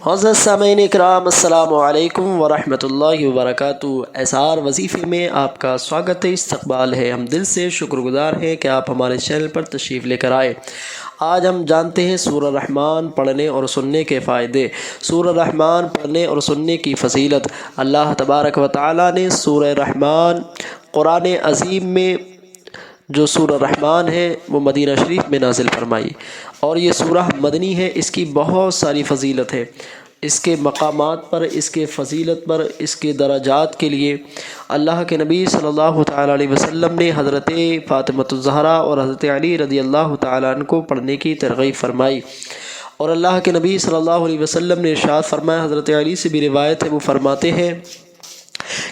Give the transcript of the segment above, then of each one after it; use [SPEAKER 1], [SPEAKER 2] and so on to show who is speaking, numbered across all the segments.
[SPEAKER 1] معزز سامعین اکرام، السلام علیکم ورحمۃ اللہ وبرکاتہ۔ اظہار وظیفے میں آپ کا سواگت ہے، استقبال ہے۔ ہم دل سے شکر گزار ہیں کہ آپ ہمارے چینل پر تشریف لے کر آئے۔ آج ہم جانتے ہیں سورہ رحمان پڑھنے اور سننے کے فائدے، سورہ رحمان پڑھنے اور سننے کی فضیلت۔ اللہ تبارک و تعالیٰ نے سورہ رحمان قرآن عظیم میں جو سورہ رحمان ہے وہ مدینہ شریف میں نازل فرمائی، اور یہ سورہ مدنی ہے۔ اس کی بہت ساری فضیلت ہے، اس کے مقامات پر، اس کے فضیلت پر، اس کے درجات کے لیے اللہ کے نبی صلی اللہ تعالیٰ علیہ وسلم نے حضرت فاطمۃ الزہراء اور حضرت علی رضی اللہ تعالیٰ عنہ کو پڑھنے کی ترغیب فرمائی۔ اور اللہ کے نبی صلی اللہ علیہ وسلم نے ارشاد فرمایا، حضرت علی سے بھی روایت ہے، وہ فرماتے ہیں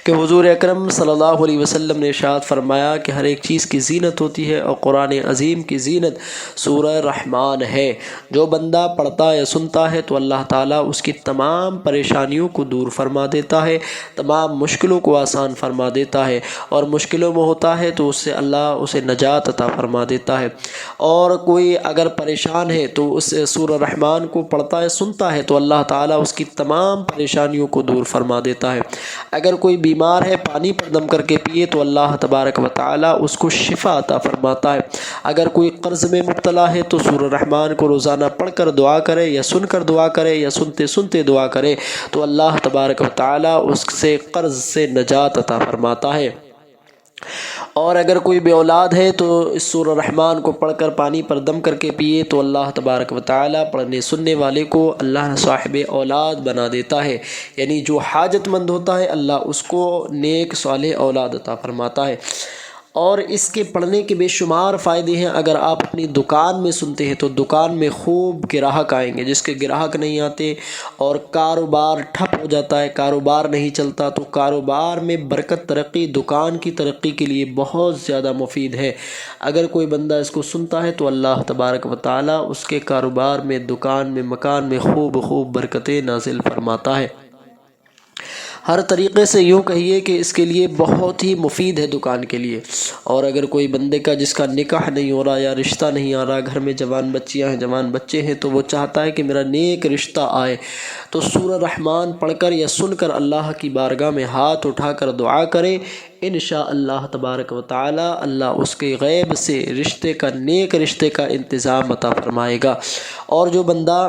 [SPEAKER 1] کہ حضور اکرم صلی اللہ علیہ وسلم نے ارشاد فرمایا کہ ہر ایک چیز کی زینت ہوتی ہے، اور قرآن عظیم کی زینت سورہ رحمان ہے۔ جو بندہ پڑھتا یا سنتا ہے تو اللہ تعالیٰ اس کی تمام پریشانیوں کو دور فرما دیتا ہے، تمام مشکلوں کو آسان فرما دیتا ہے، اور مشکلوں میں ہوتا ہے تو اس سے اللہ اسے نجات عطا فرما دیتا ہے۔ اور کوئی اگر پریشان ہے تو اس سورہ رحمان کو پڑھتا ہے، سنتا ہے تو اللہ تعالیٰ اس کی تمام پریشانیوں کو دور فرما دیتا ہے۔ اگر کوئی بیمار ہے، پانی پر دم کر کے پیے تو اللہ تبارک و تعالیٰ اس کو شفا عطا فرماتا ہے۔ اگر کوئی قرض میں مبتلا ہے تو سورہ رحمان کو روزانہ پڑھ کر دعا کرے، یا سن کر دعا کرے، یا سنتے سنتے دعا کرے تو اللہ تبارک و تعالیٰ اس سے قرض سے نجات عطا فرماتا ہے۔ اور اگر کوئی بے اولاد ہے تو اس سورہ رحمان کو پڑھ کر پانی پر دم کر کے پیے تو اللہ تبارک و تعالیٰ پڑھنے سننے والے کو اللہ صاحب اولاد بنا دیتا ہے، یعنی جو حاجت مند ہوتا ہے اللہ اس کو نیک صالح اولاد عطا فرماتا ہے۔ اور اس کے پڑھنے کے بے شمار فائدے ہیں۔ اگر آپ اپنی دکان میں سنتے ہیں تو دکان میں خوب گراہک آئیں گے، جس کے گراہک نہیں آتے اور کاروبار ٹھپ ہو جاتا ہے، کاروبار نہیں چلتا، تو کاروبار میں برکت، ترقی، دکان کی ترقی کے لیے بہت زیادہ مفید ہے۔ اگر کوئی بندہ اس کو سنتا ہے تو اللہ تبارک و تعالیٰ اس کے کاروبار میں، دکان میں، مکان میں خوب برکتیں نازل فرماتا ہے۔ ہر طریقے سے یوں کہیے کہ اس کے لیے بہت ہی مفید ہے دکان کے لیے۔ اور اگر کوئی بندے کا جس کا نکاح نہیں ہو رہا یا رشتہ نہیں آ رہا، گھر میں جوان بچیاں ہیں، جوان بچے ہیں، تو وہ چاہتا ہے کہ میرا نیک رشتہ آئے، تو سورہ رحمان پڑھ کر یا سن کر اللہ کی بارگاہ میں ہاتھ اٹھا کر دعا کرے، انشاءاللہ تبارک و تعالی اللہ اس کے غیب سے رشتے کا، نیک رشتے کا انتظام عطا فرمائے گا۔ اور جو بندہ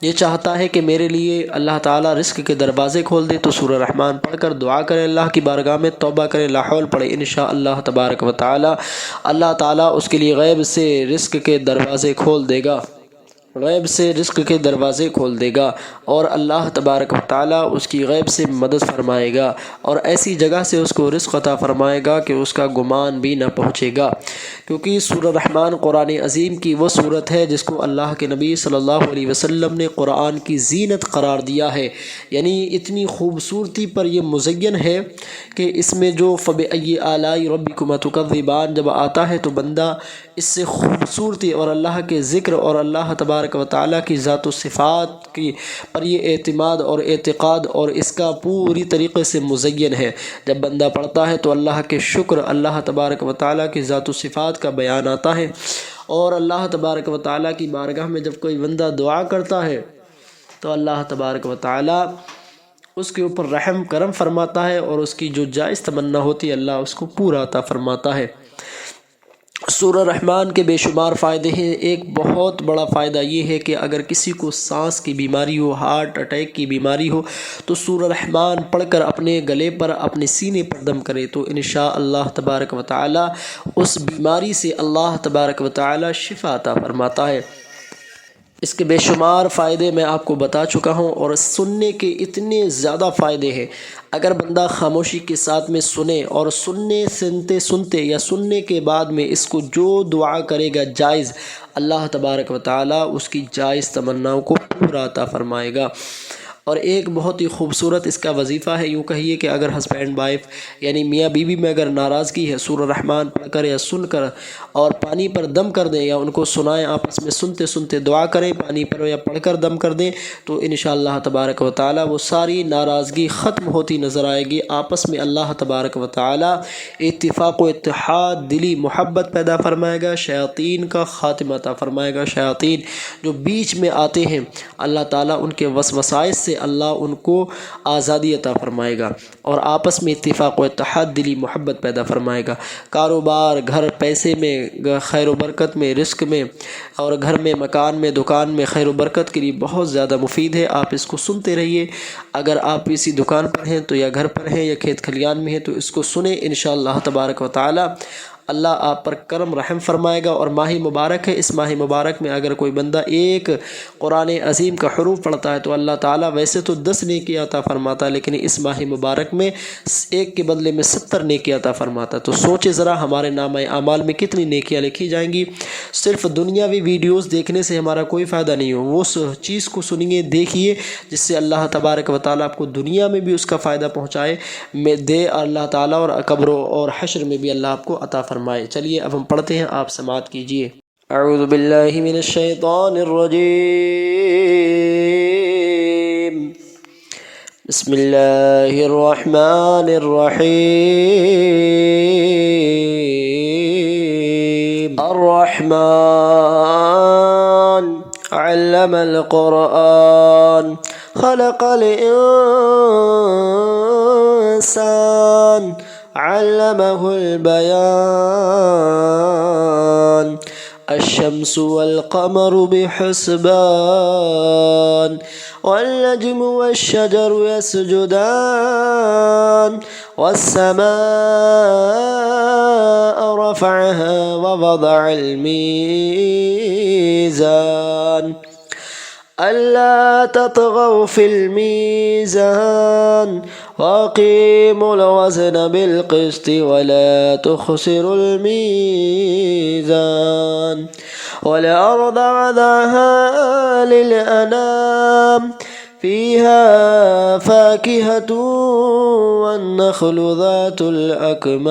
[SPEAKER 1] یہ چاہتا ہے کہ میرے لیے اللہ تعالیٰ رزق کے دروازے کھول دے تو سورہ رحمان پڑھ کر دعا کرے، اللہ کی بارگاہ میں توبہ کرے، لا حول پڑھے، انشاءاللہ تبارک و تعالیٰ اللہ تعالیٰ اس کے لیے غیب سے رزق کے دروازے کھول دے گا، غیب سے رزق کے دروازے کھول دے گا، اور اللہ تبارک و تعالیٰ اس کی غیب سے مدد فرمائے گا، اور ایسی جگہ سے اس کو رزق عطا فرمائے گا کہ اس کا گمان بھی نہ پہنچے گا۔ کیونکہ سورہ رحمان قرآن عظیم کی وہ صورت ہے جس کو اللہ کے نبی صلی اللہ علیہ وسلم نے قرآن کی زینت قرار دیا ہے، یعنی اتنی خوبصورتی پر یہ مزین ہے کہ اس میں جو فَبِأَيِّ آلَاءِ رَبِّكُمَا تُكَذِّبَانِ جب آتا ہے تو بندہ اس سے خوبصورتی اور اللہ کے ذکر اور اللہ تبارک و تعالیٰ کی ذات و صفات کی پر یہ اعتماد اور اعتقاد اور اس کا پوری طریقے سے مزین ہے۔ جب بندہ پڑھتا ہے تو اللہ کے شکر، اللہ تبارک و تعالیٰ کی ذات و صفات کا بیان آتا ہے، اور اللہ تبارک و تعالیٰ کی بارگاہ میں جب کوئی بندہ دعا کرتا ہے تو اللہ تبارک و تعالیٰ اس کے اوپر رحم کرم فرماتا ہے، اور اس کی جو جائز تمنا ہوتی ہے اللہ اس کو پورا عطا فرماتا ہے۔ سورہ رحمان کے بے شمار فائدے ہیں۔ ایک بہت بڑا فائدہ یہ ہے کہ اگر کسی کو سانس کی بیماری ہو، ہارٹ اٹیک کی بیماری ہو، تو سورہ رحمان پڑھ کر اپنے گلے پر، اپنے سینے پر دم کرے تو انشاءاللہ تبارک و تعالی اس بیماری سے اللہ تبارک و تعالی شفا عطا فرماتا ہے۔ اس کے بے شمار فائدے میں آپ کو بتا چکا ہوں، اور سننے کے اتنے زیادہ فائدے ہیں۔ اگر بندہ خاموشی کے ساتھ میں سنے، اور سنتے یا سننے کے بعد میں اس کو جو دعا کرے گا جائز، اللہ تبارک و تعالی اس کی جائز تمناؤں کو پورا عطا فرمائے گا۔ और एक बहुत ही खूबसूरत इसका वजीफ़ा है। यूँ कहिए कि अगर हस्बैंड वाइफ यानी मियाँ बीवी में अगर नाराज़गी है, सूरह रहमान पढ़कर या सुनकर और पानी पर दम कर दें या उनको सुनाएं, आपस में सुनते सुनते दुआ करें, पानी पर या पढ़कर दम कर दें, तो इंशाअल्लाह तबारक व तआला वो सारी नाराज़गी ख़त्म होती नज़र आएगी। आपस में अल्लाह तबारक व तआला इत्तिफ़ाक़ व इत्तिहाद, दिली मोहब्बत पैदा फरमाएगा, शयातीन का ख़ात्मा अता फरमाएगा। शयातीन जो बीच में आते हैं, अल्लाह ताला उनके वसवसाइस से अल्लाह उनको आज़ादी अता फरमाएगा और आपस में इत्तिफ़ाक़ व इत्तिहाद, दिली मोहब्बत पैदा फरमाएगा। कारोबार, घर, पैसे में खैर व बरकत में, रिस्क में और घर में, मकान में, दुकान में खैर व बरकत के लिए बहुत ज़्यादा मुफीद है। आप इसको सुनते रहिए। अगर आप इसी दुकान पर हैं तो या घर पर हैं या खेत खलियान में हैं तो इसको सुने। इंशाअल्लाह तबारक व तआला अल्लाह आप पर करम रहम फरमाएगा। और माही मुबारक है, इस माही मुबारक में अगर कोई बंदा एक कुरान अज़ीम का हरूफ पढ़ता है तो अल्लाह ताला वैसे तो 10 नेकी अता फरमाता है, लेकिन इस माही मुबारक में एक के बदले में 70 नेकी अता फरमाता है। तो सोचे ज़रा हमारे नामे आमाल में कितनी नेकियां लिखी जाएंगी। सिर्फ दुनियावी वीडियोज़ देखने से हमारा कोई फ़ायदा नहीं हो, वो उस चीज़ को सुनिए, देखिए, जिससे अल्लाह तबारक व तआला आपको दुनिया में भी उसका फ़ायदा पहुँचाए में दे अल्लाह ताला, और कब्र और हश्र में भी अल्लाह आपको अता फरमाए। चलिए अब हम पढ़ते हैं, आप समाअत कीजिए। अऊज़ु बिल्लाहि मिनश शैतानिर रजीम, बिस्मिल्लाहिर रहमानिर रहीम। अर्रहमान अल्लमल क़ुरआन खलक़ल इंसान अल्लमहुल बयान। अश्शम्सु वल क़मरु बिहुस्बान वन्नज्मु वश्शजरु यसजुदान वस्समाअ रफ़अहा ववदअल मीज़ान अल्ला ततगौ फिल मीज़ान वक़ीमुल वज़न बिल क़िस्ति वला तुख़सिरुल मीज़ान वल अर्ज़ वदअहा लिल अनाम फ़ीहा फ़ाकिहतु वन्नख़्लु ज़ातुल अकमाम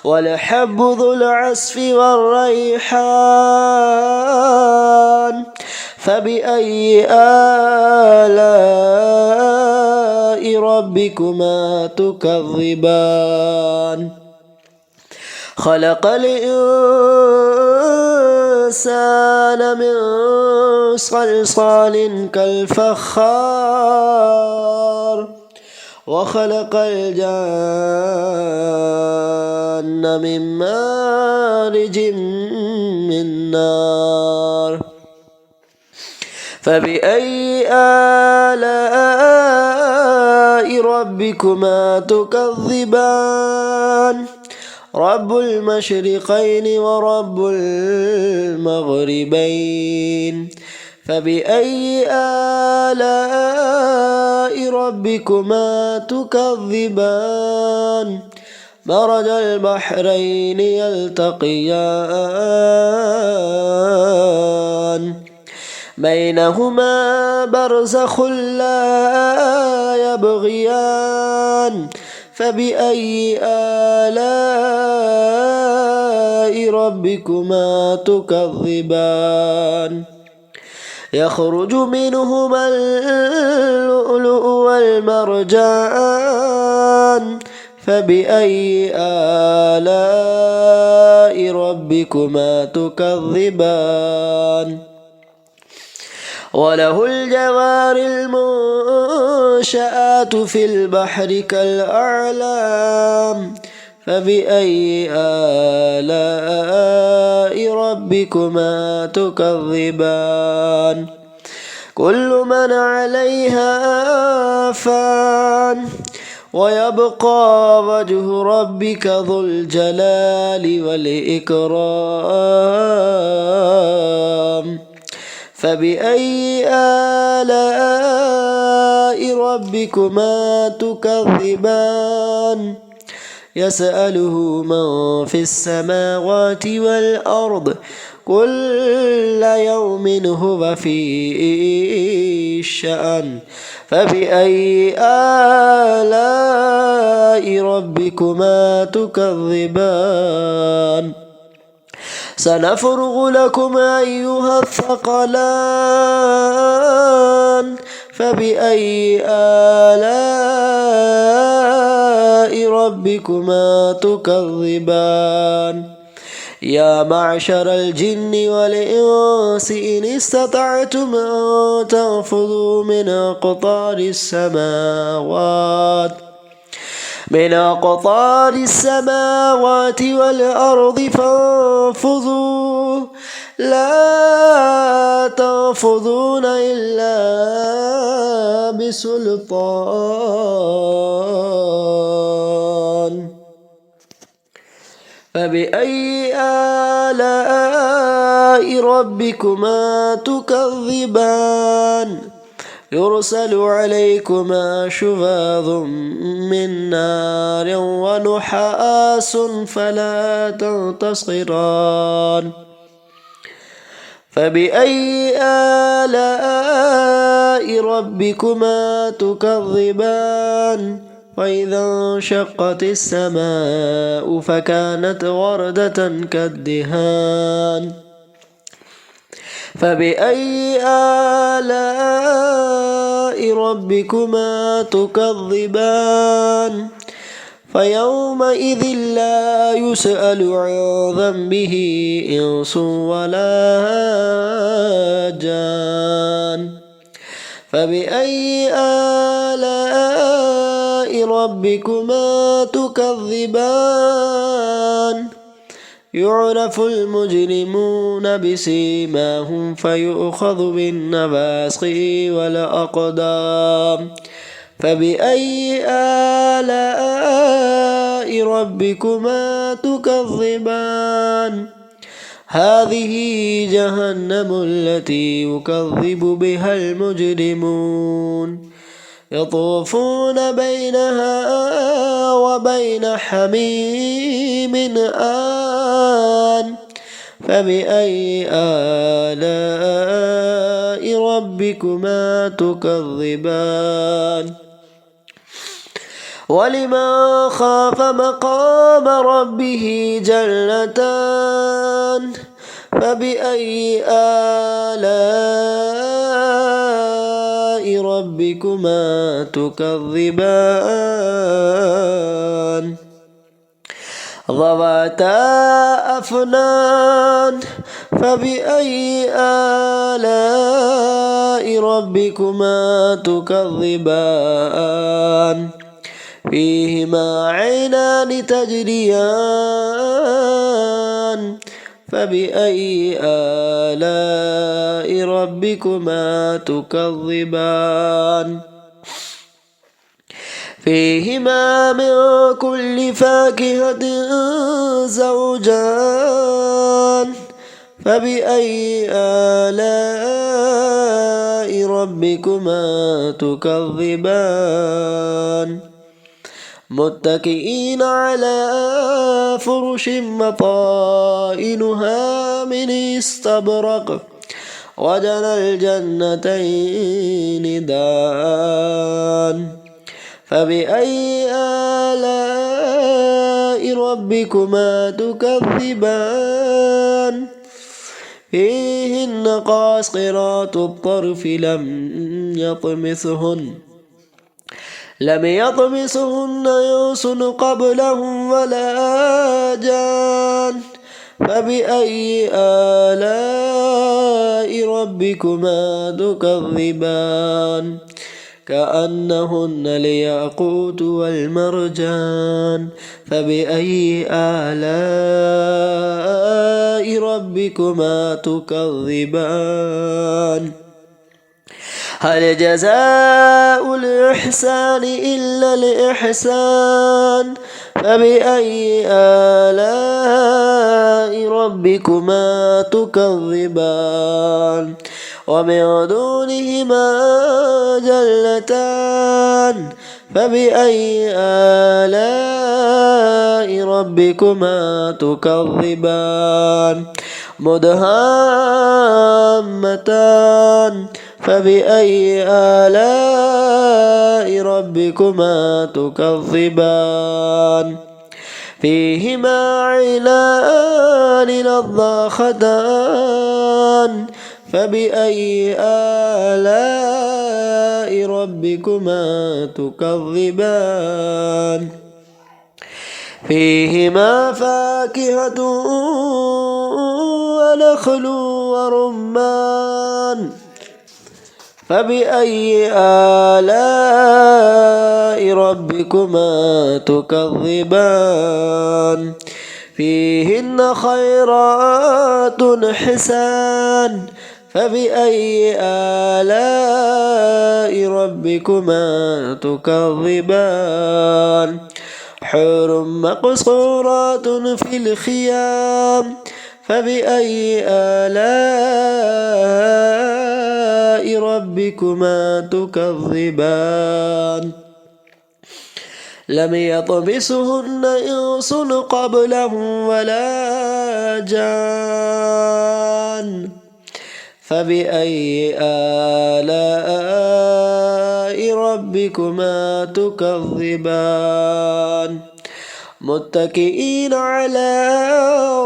[SPEAKER 1] वलहब्बु ज़ुल अस्फ़ि वर्रैहान फ़बिअय्यि आलाइ रब्बिकुमा तुकज़्ज़िबान। खलक़ल इंसान मिन सलसालिन कल फ़ख़्ख़ार वख़लक़ल जान्न मिन मारिजिम मिन नार फ़बिअय्यि आलाइ रब्बिकुमा तुकज़्ज़िबान। रब्बुल मशरिक़ैन व रब्बुल मग़रिबैन फ़बिअय्यि आलाइ रब्बिकुमा तुकज़्ज़िबान। मरजल बहरैन यल्तक़ियान बैनहुमा बरज़ख़ुन ला यबग़ियान फ़बिअय्यि आलाइ रब्बिकुमा तुकज़्ज़िबान। यख़रुजु मिनहुमल लुअ्लुअु वल मरजान फ़बिअय्यि आलाइ रब्बिकुमा तुकज़्ज़िबान। वलहुल जवारिल मुंशआतु फ़िल बहरि कल अअलाम फ़बिअय्यि आलाइ रब्बिकुमा तुकज़्ज़िबान। कुल्लु मन अलैहा फ़ान वयबक़ा वजहु रब्बिका ज़ुल जलालि वल इकराम फ़बिअय्यि आलाइ रब्बिकुमा तुकज़्ज़िबान। यसअलुहु मन फ़िस समावाति वल अर्ज़ كل يوم هو في شأن فبأي آلاء ربكما تكذبان سنفرغ لكم أيها الثقلان فبأي آلاء ربكما تكذبان يا معشر الجن والإنس إن استطعتم أن تنفذوا من أقطار السماوات والأرض فانفذوا لا تنفذون إلا بسلطان فبأي آلاء ربكما تكذبان يرسل عليكما شواظ من نار ونحاس فلا تنتصران فبأي آلاء ربكما تكذبان وإذا انشقت السماء فكانت وردة كالدهان فبأي آلاء ربكما تكذبان فيومئذ لا يسأل عن ذنبه إنس ولا جان فبأي آلاء ربكما تكذبان يعرف المجرمون بسيماهم فيؤخذ بالنواصي والأقدام فبأي آلاء ربكما تكذبان هذه جهنم التي يكذب بها المجرمون يطوفون بينها وبين حميم آن فبأي آلاء ربكما تكذبان ولمن خاف مقام ربه جنتان فبأي آلاء ربكما تكذبان ذواتا أفنان فبأي آلاء ربكما تكذبان فيهما عينان تجريان فبأي آلاء ربكما تكذبان فيهما من كل فاكهة زوجان فبأي آلاء ربكما تكذبان متكئين على فرش مطائنها من استبرق وجنى الجنتين دان فبأي آلاء ربكما تكذبان فيهن قاصرات الطرف لم يطمثهن إنس قبلهم ولا جان فبأي آلاء ربكما تكذبان كأنهن الياقوت والمرجان فبأي آلاء ربكما تكذبان هل جزاء الإحسان إلا الإحسان فبأي آلاء ربكما تكذبان ومن دونهما جنتان فبأي آلاء ربكما تكذبان مدهامتان فبأي آلاء ربكما تكذبان فيهما عينان نضاختان فبأي آلاء ربكما تكذبان فيهما فاكهة ونخل ورمان فبأي آلاء ربكما تكذبان فيهن خيرات حسان فبأي آلاء ربكما تكذبان حور مقصورات في الخيام فبأي آلاء ربكما تكذبان لم يطمسهن إنس قبلهم ولا جان فبأي آلاء ربكما تكذبان متكئين على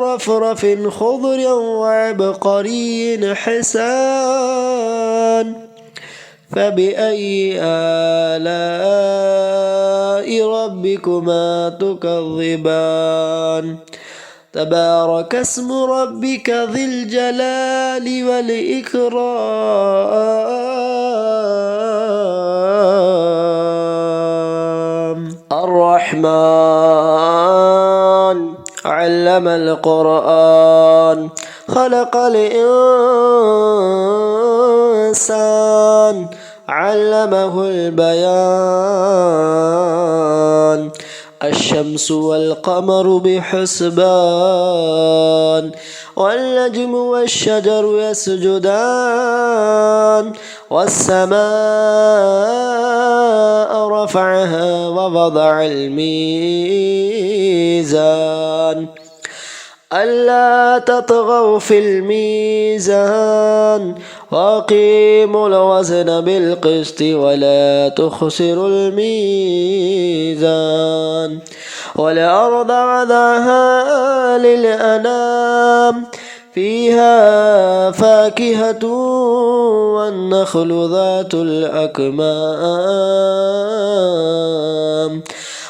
[SPEAKER 1] رفرف خضر وعبقري حسان فبأي آلاء ربكما تكذبان تبارك اسم ربك ذي الجلال والإكرام الرحمن علم القرآن خلق الإنسان علمه البيان الشمس والقمر بحسبان والنجم والشجر يسجدان والسماء رفعها ووضع الميزان ألا تطغوا في الميزان وأقيموا الوزن بالقسط ولا تخسروا الميزان والأرض وضعها للأنام فيها فاكهة والنخل ذات الأكمام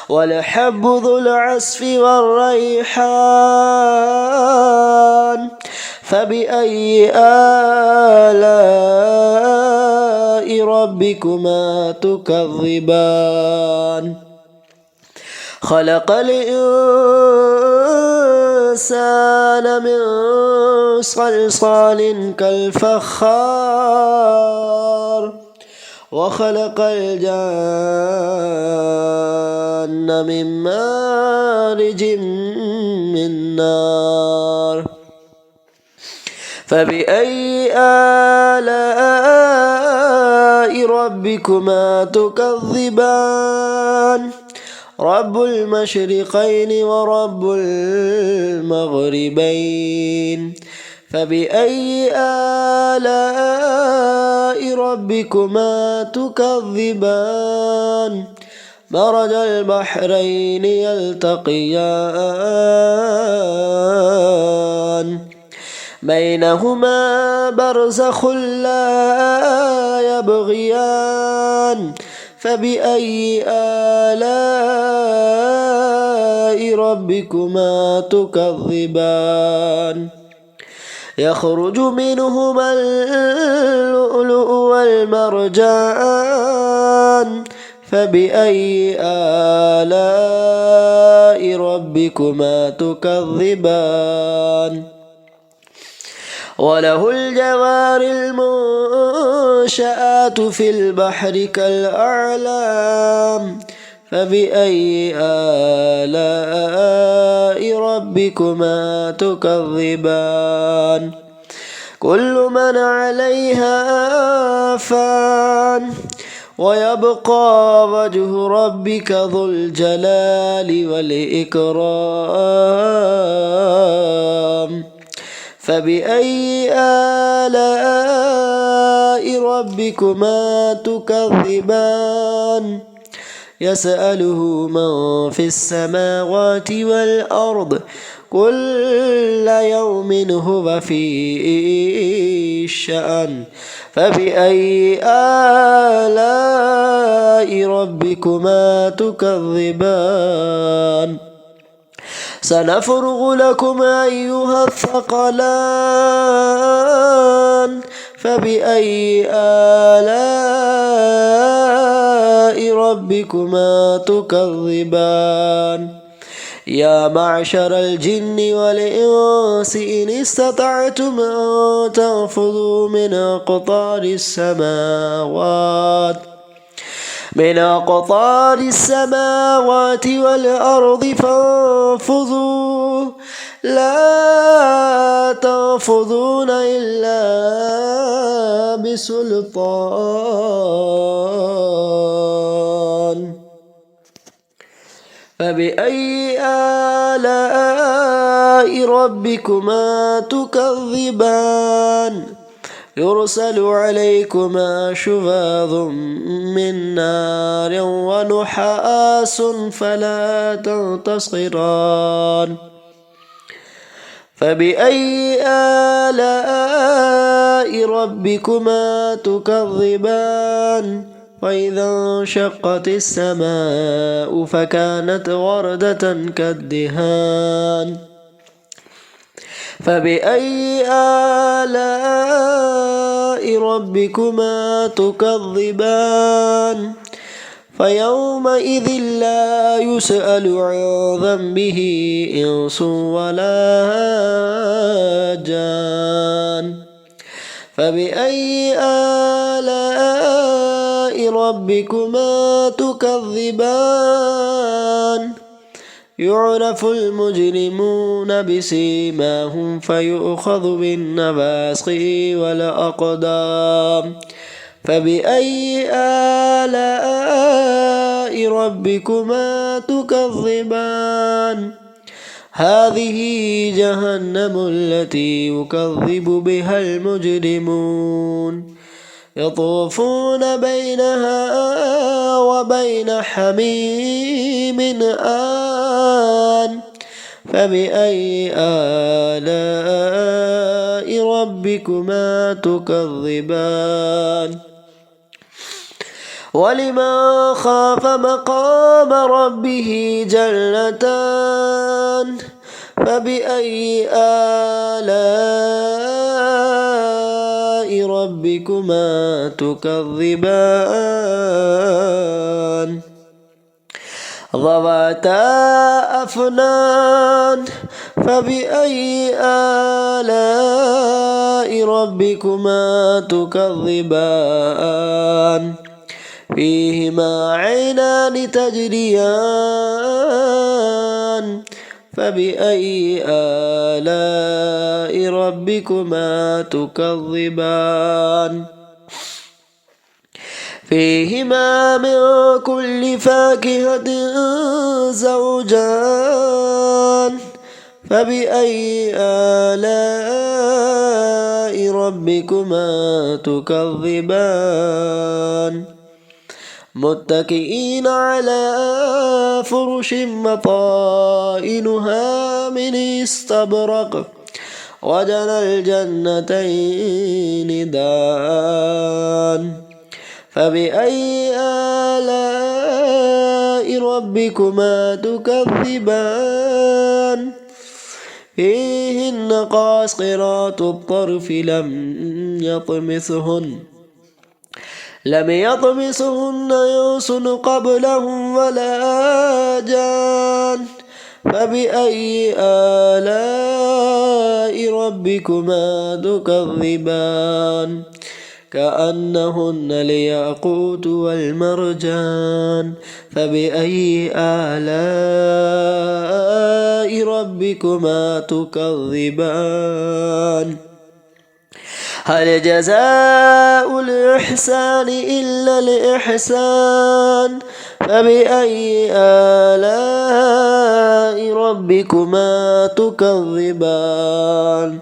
[SPEAKER 1] والحب ذو العصف والريحان فبأي آلاء ربكما تكذبان خلق الإنسان من صلصال كالفخار وخلق الجن من مارج من نار فبأي آلاء ربكما تكذبان رب المشرقين ورب المغربين فبأي آلاء ربكما تكذبان مرج البحرين يلتقيان بينهما برزخ لا يبغيان فبأي آلاء ربكما تكذبان يخرج منهما اللؤلؤ والمرجان فبأي آلاء ربكما تكذبان وله الجوار المنشآت في البحر كالأعلام فبأي آلاء ربكما تكذبان كل من عليها فان ويبقى وجه ربك ذو الجلال والإكرام فبأي آلاء ربكما تكذبان يسأله من في السماوات والأرض كل يوم هو في شأن فبأي آلاء ربكما تكذبان سنفرغ لكم أيها الثقلان فبأي آلاء ربكما تكذبان يا معشر الجن والإنس إن استطعتم أن تنفذوا من أقطار السماوات والأرض فانفذوا لا تنفذون إلا بسلطان فبأي آلاء ربكما تكذبان يرسل عليكما شواظ من نار ونحاس فلا تنتصران فبأي آلاء ربكما تكذبان وإذا انشقت السماء فكانت وردة كالدهان فبأي آلاء ربكما تكذبان فيومئذ لا يسأل عن ذنبه إنس ولا جان فبأي آلاء ربكما تكذبان يعرف المجرمون بسيماهم فيؤخذ بالنواصي والأقدام فبأي آلاء ربكما تكذبان هذه جهنم التي يكذب بها المجرمون يطوفون بينها وبين حميم آن فبأي آلاء ربكما تكذبان ولمن خاف مقام ربه جنتان فبأي آلاء ربكما تكذبان ذواتا أفنان فبأي آلاء ربكما تكذبان فيهما عينان تجريان فبأي آلاء ربكما تكذبان فيهما من كل فاكهة زوجان فبأي آلاء ربكما تكذبان متكئين على فرش مطائنها من استبرق وجنى الجنتين دان فبأي آلاء ربكما تكذبان فيهن قاصرات الطرف لم يطمثهن إنس قبلهم ولا جان فبأي آلاء ربكما تكذبان كأنهن الياقوت والمرجان فبأي آلاء ربكما تكذبان هل جزاء الإحسان إلا الإحسان فبأي آلاء ربكما تكذبان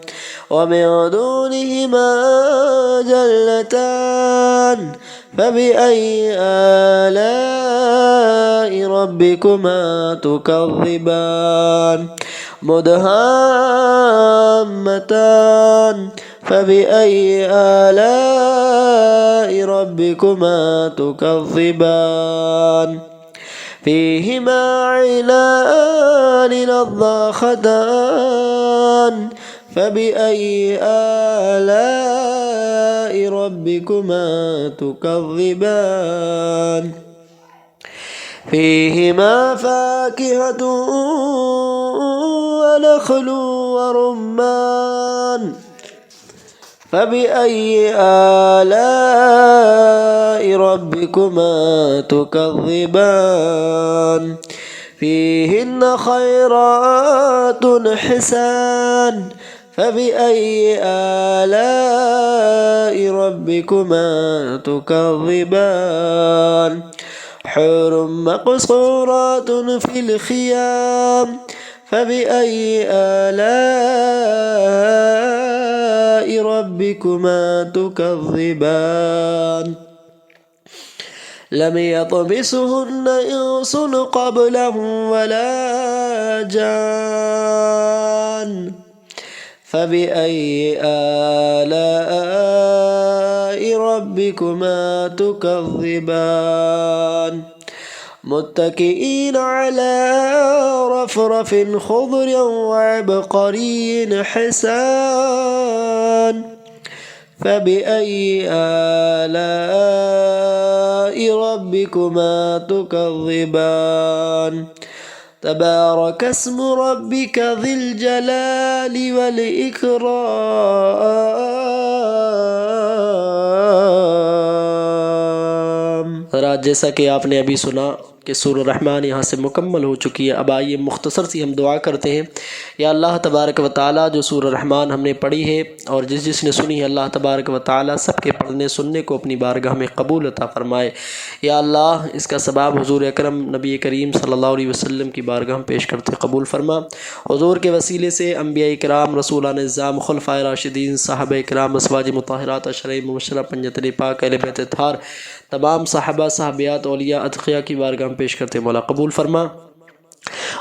[SPEAKER 1] ومن دونهما جنتان فبأي آلاء ربكما تكذبان مدهامتان فبأي آلاء ربكما تكذبان فيهما عينان نضاختان فبأي آلاء ربكما تكذبان فيهما فاكهة ونخل ورمان فبأي آلاء ربكما تكذبان فيهن خيرات حسان فبأي آلاء ربكما تكذبان حور مقصورات في الخيام فبأي آلاء ربكما تكذبان لم يطمسهن إنس قبلهم ولا جان فبأي آلاء ربكما تكذبان متكئين على رفرف خضر وعبقري حسان فبأي آلاء ربكما تكذبان تبارك اسم ربك ذي الجلال والإكرام۔ جیسا کہ آپ نے ابھی سنا کہ سورہ الرحمن یہاں سے مکمل ہو چکی ہے۔ اب آئیے مختصر سی ہم دعا کرتے ہیں۔ یا اللہ تبارک و تعالیٰ، جو سورہ الرحمن ہم نے پڑھی ہے اور جس نے سنی ہے، اللہ تبارک و تعالیٰ سب کے پڑھنے سننے کو اپنی بارگاہ میں قبول عطا فرمائے۔ یا اللہ اس کا ثواب حضور اکرم نبی کریم صلی اللہ علیہ وسلم کی بارگاہ میں پیش کرتے قبول فرما۔ حضور کے وسیلے سے انبیاء کرام، رسولان نظام، خلفائے راشدین، صحابہ کرام، ازواج مطہرات، عشرہ مبشرہ، پنجتن پاک، اہل بیت اطہار، تمام صحابہ، صحابیات، اولیاء، اتقیاء کی بارگاہ میں پیش کرتے مولا قبول فرما۔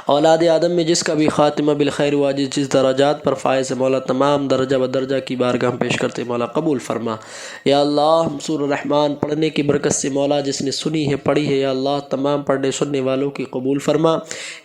[SPEAKER 1] اولاد آدم میں جس کا بھی خاتمہ بالخیر ہوا، جس درجات پر فائز مولا، تمام درجہ بدرجہ کی بارگاہ میں پیش کرتے مولا قبول فرما۔ یا اللہ سورہ الرحمن پڑھنے کی برکت سے مولا، جس نے سنی ہے پڑھی ہے، یا اللہ تمام پڑھنے سننے والوں کی قبول فرما۔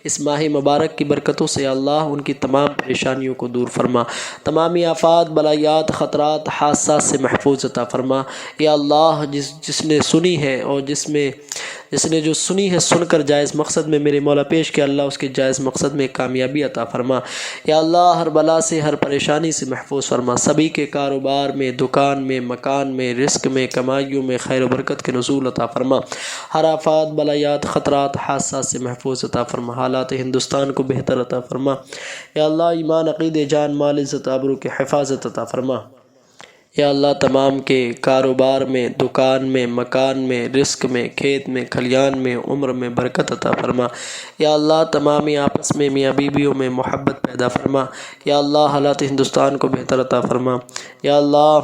[SPEAKER 1] اس ماہ مبارک کی برکتوں سے یا اللہ ان کی تمام پریشانیوں کو دور فرما، تمامی آفات، بلایات، خطرات، حادثات سے محفوظ عطا فرما۔ یا اللہ جس نے سنی ہے اور جس نے جو سنی ہے سن کر جائز مقصد میں میرے مولا پیش کیا، اللہ اس کے جائز مقصد میں کامیابی عطا فرما۔ یا اللہ ہر بلا سے، ہر پریشانی سے محفوظ فرما، سبھی کے کاروبار میں، دکان میں، مکان میں، رزق میں، کمائیوں میں خیر و برکت کے نزول عطا فرما، ہر آفات، بلایات، خطرات، حادثات سے محفوظ عطا فرما، حالات ہندوستان کو بہتر عطا فرما۔ یا اللہ ایمان، عقیدے، جان، مال، عزت، آبرو کی حفاظت عطا فرما۔ یا اللہ تمام کے کاروبار میں، دکان میں، مکان میں، رزق میں، کھیت میں، کھلیان میں، عمر میں برکت عطا فرما۔ یا اللہ تمامی آپس میں، میاں بیویوں میں محبت پیدا فرما۔ یا اللہ حالات ہندوستان کو بہتر عطا فرما۔ یا اللہ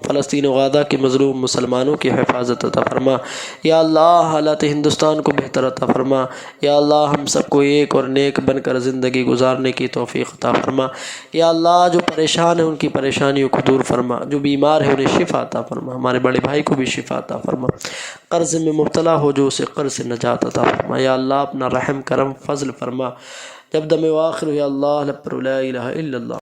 [SPEAKER 1] فلسطین و غزہ کے مظلوم مسلمانوں کی حفاظت عطا فرما۔ یا اللہ حالات ہندوستان کو بہتر عطا فرما۔ یا اللہ ہم سب کو ایک اور نیک بن کر زندگی گزارنے کی توفیق عطا فرما۔ یا اللہ جو پریشان ہیں ان کی پریشانیوں کو دور فرما، جو بیمار ہے انہیں شفا عطا فرما، ہمارے بڑے بھائی کو بھی شفا عطا فرما، قرض میں مبتلا ہو جو اسے قرض سے نجات عطا فرما۔ یا اللہ اپنا رحم کرم فضل فرما۔ جب دم آخر یا اللہ لا الہ الا اللہ۔